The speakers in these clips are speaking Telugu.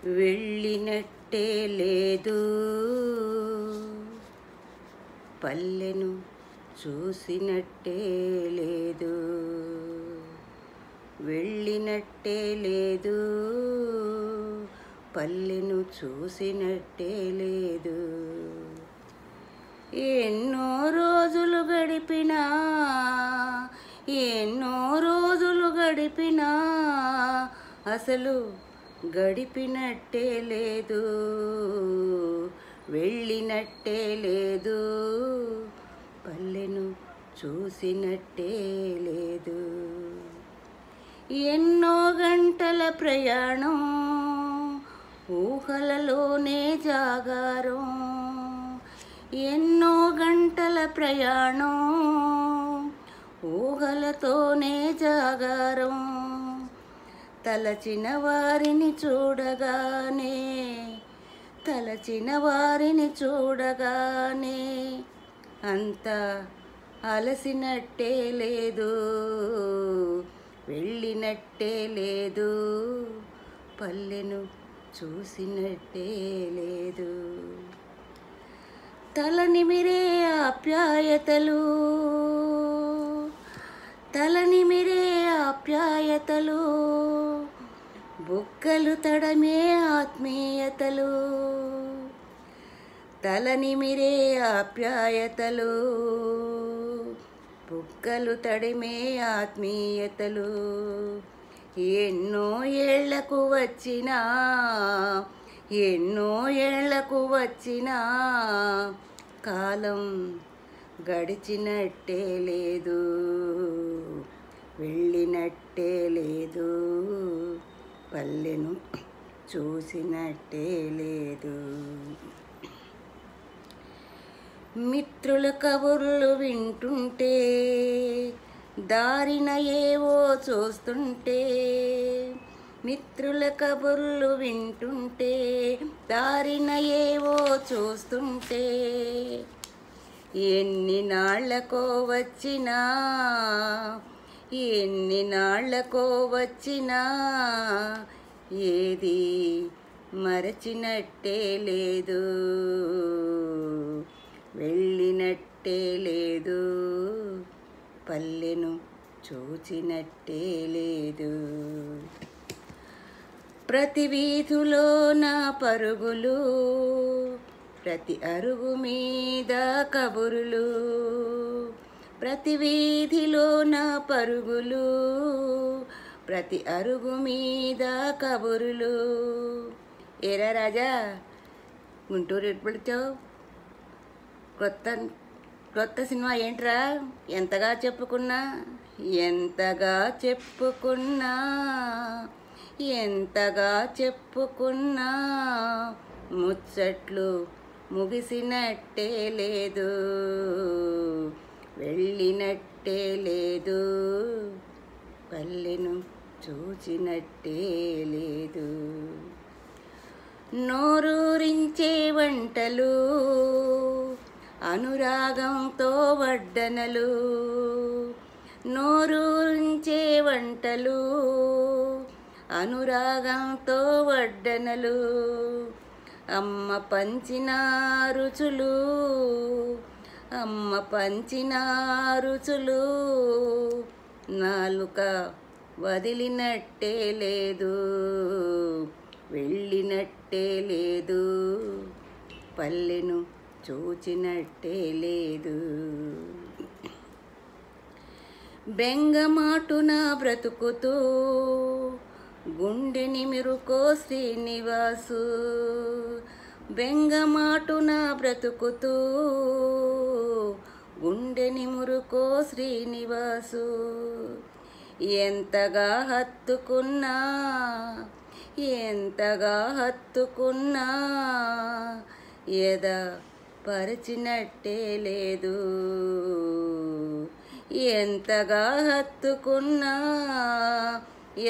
వెళ్ళినట్టే లేదు, పల్లెను చూసినట్టే లేదు. వెళ్ళినట్టే లేదు, పల్లెను చూసినట్టే లేదు. ఎన్నో రోజులు గడిపినా, ఎన్నో రోజులు గడిపినా అసలు గడిపినట్టే లేదు. వెళ్ళినట్టే లేదు, పల్లెను చూసినట్టే లేదు. ఎన్నో గంటల ప్రయాణం, ఊహలలోనే జాగారం. ఎన్నో గంటల ప్రయాణం, ఊహలతోనే జాగారం. తలచిన వారిని చూడగానే, తలచిన వారిని చూడగానే అంత అలసినట్టే లేదు. వెళ్ళినట్టే లేదు, పల్లెను చూసినట్టే లేదు. తలనిమిరే ఆప్యాయతలు, తలనిమిరే ఆప్యాయతలు, బుగ్గలు తడమే ఆత్మీయతలు. తలనిమిరే ఆప్యాయతలు, బుగ్గలు తడిమే ఆత్మీయతలు. ఎన్నో ఏళ్లకు వచ్చినా, ఎన్నో ఏళ్లకు వచ్చినా కాలం గడిచినట్టే లేదు. వెళ్ళినట్టే లేదు, పల్లెను చూసినట్టే లేదు. మిత్రుల కబుర్లు వింటుంటే, దారిన ఏవో చూస్తుంటే. మిత్రుల కబుర్లు వింటుంటే, దారిన ఏవో చూస్తుంటే. ఎన్ని నాళ్లకో వచ్చినా, ఎన్ని నాళ్లకో వచ్చినా ఏది మరచినట్టే లేదు. వెళ్ళినట్టే లేదు, పల్లెను చూచినట్టే లేదు. ప్రతి వీధిలో నా పరుగులు, ప్రతి అరుగు మీద కబురులు. ప్రతి వీధిలో నా పరుగులు, ప్రతి అరుగు మీద కబురులు. ఏరా రాజా, గుంటూరు ఎప్పుడు వచ్చావు? కొత్త సినిమా ఏంట్రా? ఎంతగా చెప్పుకున్నా, ఎంతగా చెప్పుకున్నా, ఎంతగా చెప్పుకున్నా ముచ్చట్లు ముగిసినట్టే లేదు. వెళ్ళినట్టే లేదు, పల్లెను చూచినట్టే లేదు. నోరూరించే వంటలు, అనురాగంతో వడ్డనలు. నోరూరించే వంటలు, అనురాగంతో వడ్డనలు. అమ్మ పంచిన రుచులు, అమ్మ పంచిన రుచులు నాలుక వదిలినట్టే లేదు. వెళ్ళినట్టే లేదు, పల్లెను చూచినట్టే లేదు. బెంగమాటున బ్రతుకుతూ గుండె నిమిరుకో శ్రీనివాసు. బెంగమాటున బ్రతుకుతూ గుండె నిమురుకో శ్రీనివాసు. ఎంతగా హత్తుకున్నా, ఎంతగా హత్తుకున్నా ఎద పరిచినట్టే లేదు. ఎంతగా హత్తుకున్నా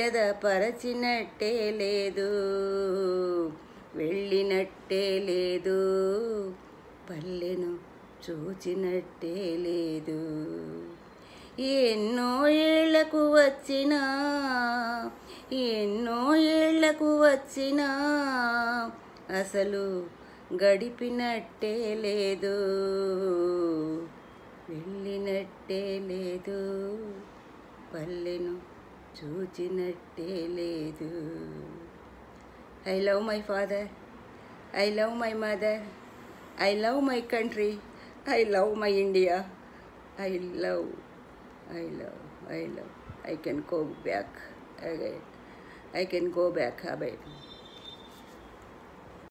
ఎద పరిచినట్టే లేదు. వెళ్ళినట్టే లేదు, పల్లెను చూచినట్టే లేదు. ఎన్నో ఏళ్లకు వచ్చినా, ఎన్నో ఏళ్లకు వచ్చినా అసలు గడిపినట్టే లేదు, వెళ్ళినట్టే లేదు, పల్లెను చూచినట్టే లేదు. I love my father, I love my mother, I love my country, I love my India. I love, I love, I love. I can go back again. I can go back, Abed.